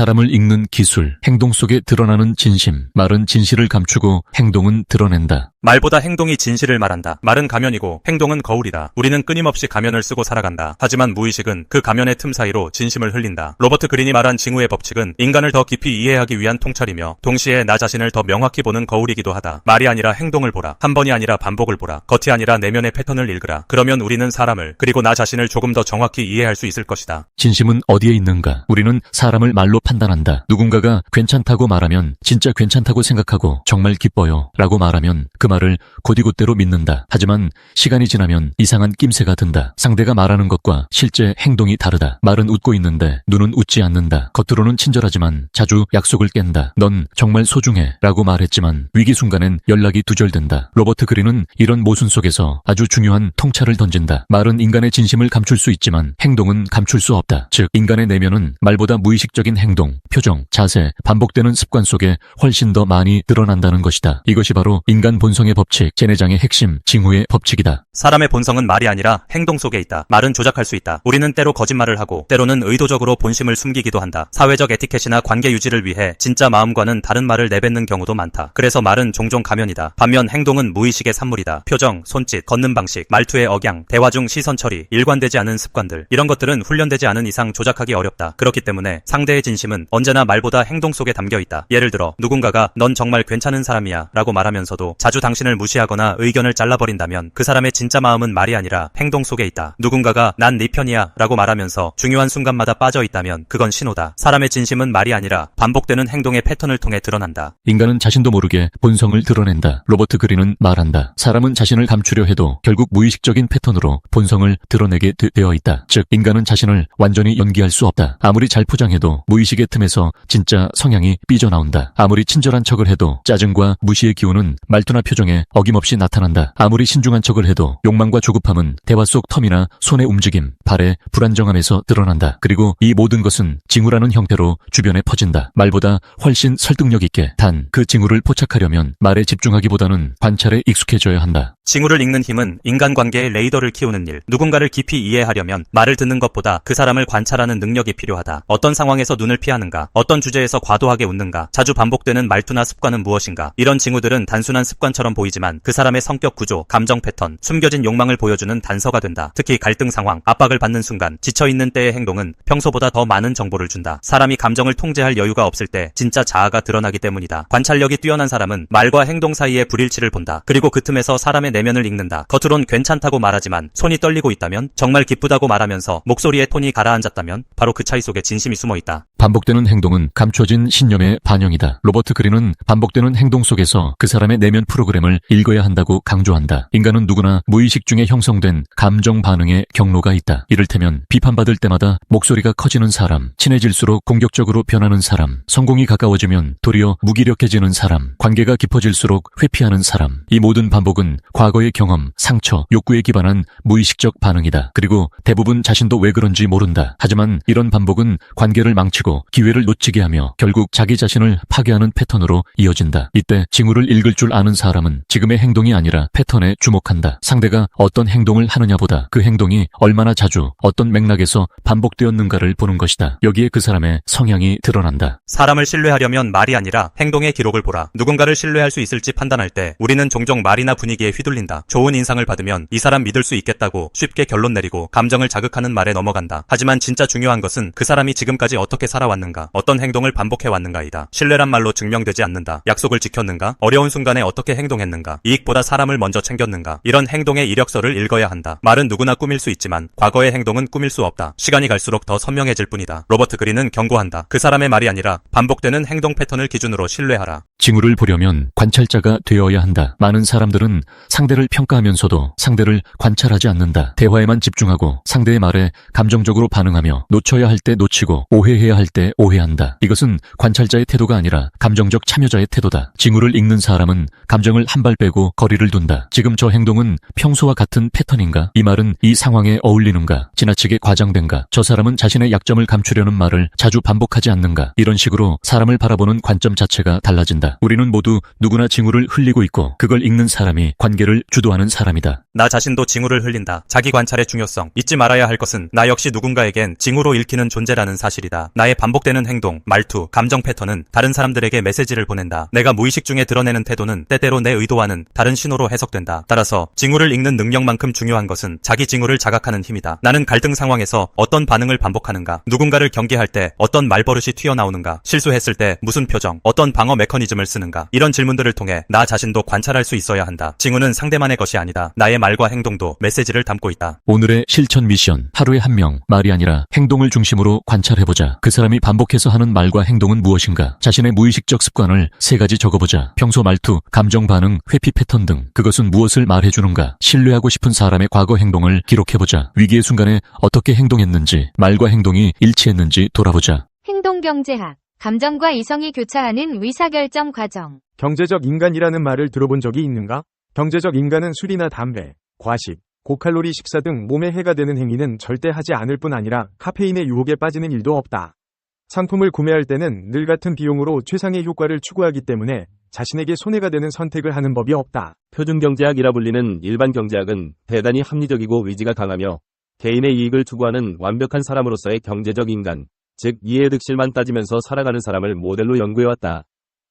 사람을 읽는 기술, 행동 속에 드러나는 진심. 말은 진실을 감추고 행동은 드러낸다. 말보다 행동이 진실을 말한다. 말은 가면이고 행동은 거울이다. 우리는 끊임없이 가면을 쓰고 살아간다. 하지만 무의식은 그 가면의 틈 사이로 진심을 흘린다. 로버트 그린이 말한 징후의 법칙은 인간을 더 깊이 이해하기 위한 통찰이며 동시에 나 자신을 더 명확히 보는 거울이기도 하다. 말이 아니라 행동을 보라. 한 번이 아니라 반복을 보라. 겉이 아니라 내면의 패턴을 읽으라. 그러면 우리는 사람을 그리고 나 자신을 조금 더 정확히 이해할 수 있을 것이다. 진심은 어디에 있는가? 우리는 사람을 말로 판단한다. 누군가가 괜찮다고 말하면 진짜 괜찮다고 생각하고 정말 기뻐요 라고 말하면 그 말을 곧이곧대로 믿는다. 하지만 시간이 지나면 이상한 낌새가 든다. 상대가 말하는 것과 실제 행동이 다르다. 말은 웃고 있는데 눈은 웃지 않는다. 겉으로는 친절하지만 자주 약속을 깬다. 넌 정말 소중해 라고 말했지만 위기 순간엔 연락이 두절된다. 로버트 그린은 이런 모순 속에서 아주 중요한 통찰을 던진다. 말은 인간의 진심을 감출 수 있지만 행동은 감출 수 없다. 즉 인간의 내면은 말보다 무의식적인 행동, 표정, 자세, 반복되는 습관 속에 훨씬 더 많이 드러난다는 것이다. 이것이 바로 인간 본성의 법칙, 제내장의 핵심, 징후의 법칙이다. 사람의 본성은 말이 아니라 행동 속에 있다. 말은 조작할 수 있다. 우리는 때로 거짓말을 하고 때로는 의도적으로 본심을 숨기기도 한다. 사회적 에티켓이나 관계 유지를 위해 진짜 마음과는 다른 말을 내뱉는 경우도 많다. 그래서 말은 종종 가면이다. 반면 행동은 무의식의 산물이다. 표정, 손짓, 걷는 방식, 말투의 억양, 대화 중 시선 처리, 일관되지 않은 습관들, 이런 것들은 훈련되지 않은 이상 조작하기 어렵다. 그렇기 때문에 상대의 진심은 언제나 말보다 행동 속에 담겨있다. 예를 들어 누군가가 넌 정말 괜찮은 사람이야 라고 말하면서도 자주 당신을 무시하거나 의견을 잘라버린다면 그 사람의 진짜 마음은 말이 아니라 행동 속에 있다. 누군가가 난 네 편이야 라고 말하면서 중요한 순간마다 빠져있다면 그건 신호다. 사람의 진심은 말이 아니라 반복되는 행동의 패턴을 통해 드러난다. 인간은 자신도 모르게 본성을 드러낸다. 로버트 그린은 말한다. 사람은 자신을 감추려 해도 결국 무의식적인 패턴으로 본성을 드러내게 되어 있다. 즉 인간은 자신을 완전히 연기할 수 없다. 아무리 잘 포장해도 무의식의 틈에서 진짜 성향이 삐져나온다. 아무리 친절한 척을 해도 짜증과 무시의 기운은 말투나 표정에 어김없이 나타난다. 아무리 신중한 척을 해도 욕망과 조급함은 대화 속 텀이나 손의 움직임, 발의 불안정함에서 드러난다. 그리고 이 모든 것은 징후라는 형태로 주변에 퍼진다. 말보다 훨씬 설득력 있게. 단 그 징후를 포착하려면 말에 집중하기보다는 관찰에 익숙해져야 한다. 징후를 읽는 힘은 인간관계의 레이더를 키우는 일. 누군가를 깊이 이해하려면 말을 듣는 것보다 그 사람을 관찰하는 능력이 필요하다. 어떤 상황에서 눈을 피하는가? 어떤 주제에서 과도하게 웃는가? 자주 반복되는 말투나 습관은 무엇인가? 이런 징후들은 단순한 습관처럼 보이지만 그 사람의 성격 구조, 감정 패턴, 숨겨진 욕망을 보여주는 단서가 된다. 특히 갈등 상황, 압박을 받는 순간, 지쳐있는 때의 행동은 평소보다 더 많은 정보를 준다. 사람이 감정을 통제할 여유가 없을 때 진짜 자아가 드러나기 때문이다. 관찰력이 뛰어난 사람은 말과 행동 사이의 불일치를 본다. 그리고 그 틈에서 사람의 내면을 읽는다. 겉으론 괜찮다고 말하지만 손이 떨리고 있다면, 정말 기쁘다고 말하면서 목소리의 톤이 가라앉았다면 바로 그 차이 속에 진심이 숨어있다. 반복되는 행동은 감춰진 신념의 반영이다. 로버트 그린은 반복되는 행동 속에서 그 사람의 내면 프로그램을 읽어야 한다고 강조한다. 인간은 누구나 무의식 중에 형성된 감정 반응의 경로가 있다. 이를테면 비판받을 때마다 목소리가 커지는 사람, 친해질수록 공격적으로 변하는 사람, 성공이 가까워지면 도리어 무기력해지는 사람, 관계가 깊어질수록 회피하는 사람. 이 모든 반복은 과거의 경험, 상처, 욕구에 기반한 무의식적 반응이다. 그리고 대부분 자신도 왜 그런지 모른다. 하지만 이런 반복은 관계를 망치고 기회를 놓치게 하며 결국 자기 자신을 파괴하는 패턴으로 이어진다. 이때 징후를 읽을 줄 아는 사람은 지금의 행동이 아니라 패턴에 주목한다. 상대가 어떤 행동을 하느냐보다 그 행동이 얼마나 자주 어떤 맥락에서 반복되었는가를 보는 것이다. 여기에 그 사람의 성향이 드러난다. 사람을 신뢰하려면 말이 아니라 행동의 기록을 보라. 누군가를 신뢰할 수 있을지 판단할 때 우리는 종종 말이나 분위기에 휘둘린다. 좋은 인상을 받으면 이 사람 믿을 수 있겠다고 쉽게 결론 내리고 감정을 자극하는 말에 넘어간다. 하지만 진짜 중요한 것은 그 사람이 지금까지 어떻게 살아왔는가, 어떤 행동을 반복해왔는가이다. 신뢰란 말로 증명되지 않는다. 약속을 지켰는가, 어려운 순간에 어떻게 행동했는가, 이익보다 사람을 먼저 챙겼는가, 이런 행동의 이력서를 읽어야 한다. 말은 누구나 꾸밀 수 있지만 과거의 행동은 꾸밀 수 없다. 시간이 갈수록 더 선명해질 뿐이다. 로버트 그린은 경고한다. 그 사람의 말이 아니라 반복되는 행동 패턴을 기준으로 신뢰하라. 징후를 보려면 관찰자가 되어야 한다. 많은 사람들은 상대를 평가하면서도 상대를 관찰하지 않는다. 대화에만 집중하고 상대의 말에 감정적으로 반응하며 놓쳐야 할 때 놓치고 오해해야 할 때 오해한다. 이것은 관찰자의 태도가 아니라 감정적 참여자의 태도다. 징후를 읽는 사람은 감정을 한 발 빼고 거리를 둔다. 지금 저 행동은 평소와 같은 패턴인가? 이 말은 이 상황에 어울리는가? 지나치게 과장된가? 저 사람은 자신의 약점을 감추려는 말을 자주 반복하지 않는가? 이런 식으로 사람을 바라보는 관점 자체가 달라진다. 우리는 모두 누구나 징후를 흘리고 있고 그걸 읽는 사람이 관계를 주도하는 사람이다. 나 자신도 징후를 흘린다. 자기 관찰의 중요성. 잊지 말아야 할 것은 나 역시 누군가에겐 징후로 읽히는 존재라는 사실이다. 나의 반복되는 행동, 말투, 감정 패턴은 다른 사람들에게 메시지를 보낸다. 내가 무의식 중에 드러내는 태도는 때때로 내 의도와는 다른 신호로 해석된다. 따라서 징후를 읽는 능력만큼 중요한 것은 자기 징후를 자각하는 힘이다. 나는 갈등 상황에서 어떤 반응을 반복하는가? 누군가를 경계할 때 어떤 말버릇이 튀어나오는가? 실수했을 때 무슨 표정, 어떤 방어 메커니즘을 쓰는가? 이런 질문들을 통해 나 자신도 관찰할 수 있어야 한다. 징후는 상대만의 것이 아니다. 나의 말과 행동도 메시지를 담고 있다. 오늘의 실천 미션. 하루에 한 명, 말이 아니라 행동을 중심으로 관찰해보자. 그 사람이 반복해서 하는 말과 행동은 무엇인가? 자신의 무의식적 습관을 3가지 적어보자. 평소 말투, 감정 반응, 회피 패턴 등 그것은 무엇을 말해주는가? 신뢰하고 싶은 사람의 과거 행동을 기록해보자. 위기의 순간에 어떻게 행동했는지, 말과 행동이 일치했는지 돌아보자. 행동경제학. 감정과 이성이 교차하는 의사결정 과정. 경제적 인간이라는 말을 들어본 적이 있는가? 경제적 인간은 술이나 담배, 과식, 고칼로리 식사 등 몸에 해가 되는 행위는 절대 하지 않을 뿐 아니라 카페인의 유혹에 빠지는 일도 없다. 상품을 구매할 때는 늘 같은 비용으로 최상의 효과를 추구하기 때문에 자신에게 손해가 되는 선택을 하는 법이 없다. 표준경제학이라 불리는 일반 경제학은 대단히 합리적이고 의지가 강하며 개인의 이익을 추구하는 완벽한 사람으로서의 경제적 인간, 즉 이해의 득실만 따지면서 살아가는 사람을 모델로 연구해왔다.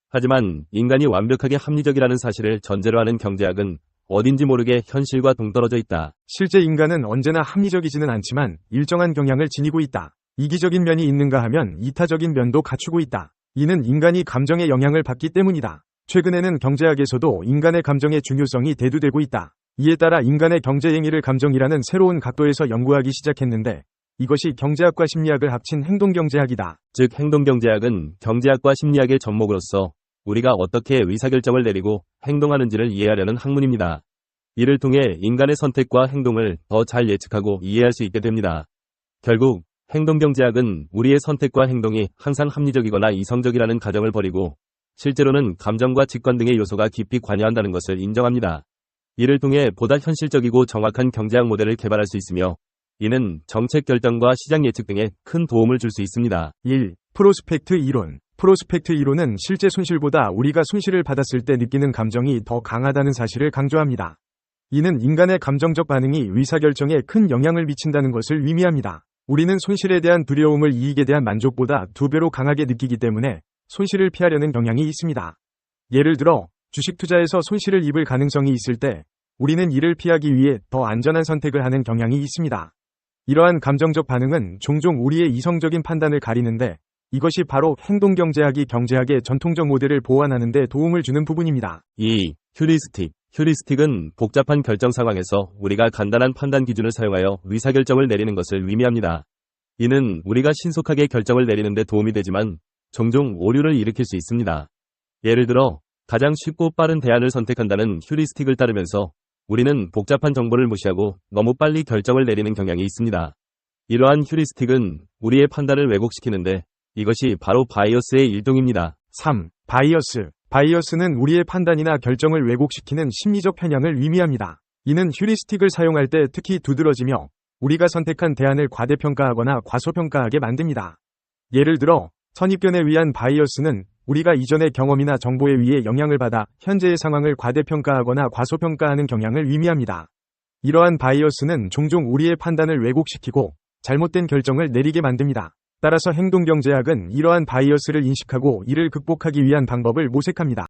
하지만 인간이 완벽하게 합리적이라는 사실을 전제로 하는 경제학은 어딘지 모르게 현실과 동떨어져 있다. 실제 인간은 언제나 합리적이지는 않지만 일정한 경향을 지니고 있다. 이기적인 면이 있는가 하면 이타적인 면도 갖추고 있다. 이는 인간이 감정의 영향을 받기 때문이다. 최근에는 경제학에서도 인간의 감정의 중요성이 대두되고 있다. 이에 따라 인간의 경제 행위를 감정이라는 새로운 각도에서 연구하기 시작했는데 이것이 경제학과 심리학을 합친 행동경제학이다. 즉 행동경제학은 경제학과 심리학의 접목으로서 우리가 어떻게 의사결정을 내리고 행동하는지를 이해하려는 학문입니다. 이를 통해 인간의 선택과 행동을 더 잘 예측하고 이해할 수 있게 됩니다. 결국 행동경제학은 우리의 선택과 행동이 항상 합리적이거나 이성적이라는 가정을 버리고 실제로는 감정과 직관 등의 요소가 깊이 관여한다는 것을 인정합니다. 이를 통해 보다 현실적이고 정확한 경제학 모델을 개발할 수 있으며 이는 정책 결정과 시장 예측 등에 큰 도움을 줄 수 있습니다. 1. 프로스펙트 이론. 프로스펙트 이론은 실제 손실보다 우리가 손실을 받았을 때 느끼는 감정이 더 강하다는 사실을 강조합니다. 이는 인간의 감정적 반응이 의사결정에 큰 영향을 미친다는 것을 의미합니다. 우리는 손실에 대한 두려움을 이익에 대한 만족보다 2배로 강하게 느끼기 때문에 손실을 피하려는 경향이 있습니다. 예를 들어 주식 투자에서 손실을 입을 가능성이 있을 때 우리는 이를 피하기 위해 더 안전한 선택을 하는 경향이 있습니다. 이러한 감정적 반응은 종종 우리의 이성적인 판단을 가리는데 이것이 바로 행동경제학이 경제학의 전통적 모델을 보완하는 데 도움을 주는 부분입니다. 2. 휴리스틱. 휴리스틱은 복잡한 결정 상황에서 우리가 간단한 판단 기준을 사용하여 의사결정을 내리는 것을 의미합니다. 이는 우리가 신속하게 결정을 내리는 데 도움이 되지만 종종 오류를 일으킬 수 있습니다. 예를 들어 가장 쉽고 빠른 대안을 선택한다는 휴리스틱을 따르면서 우리는 복잡한 정보를 무시하고 너무 빨리 결정을 내리는 경향이 있습니다. 이러한 휴리스틱은 우리의 판단을 왜곡시키는데 이것이 바로 바이어스의 일종입니다. 3. 바이어스. 바이어스는 우리의 판단이나 결정을 왜곡시키는 심리적 편향을 의미합니다. 이는 휴리스틱을 사용할 때 특히 두드러지며 우리가 선택한 대안을 과대평가하거나 과소평가하게 만듭니다. 예를 들어 선입견에 의한 바이어스는 우리가 이전의 경험이나 정보에 의해 영향을 받아 현재의 상황을 과대평가하거나 과소평가하는 경향을 의미합니다. 이러한 바이어스는 종종 우리의 판단을 왜곡시키고 잘못된 결정을 내리게 만듭니다. 따라서 행동경제학은 이러한 바이어스를 인식하고 이를 극복하기 위한 방법을 모색합니다.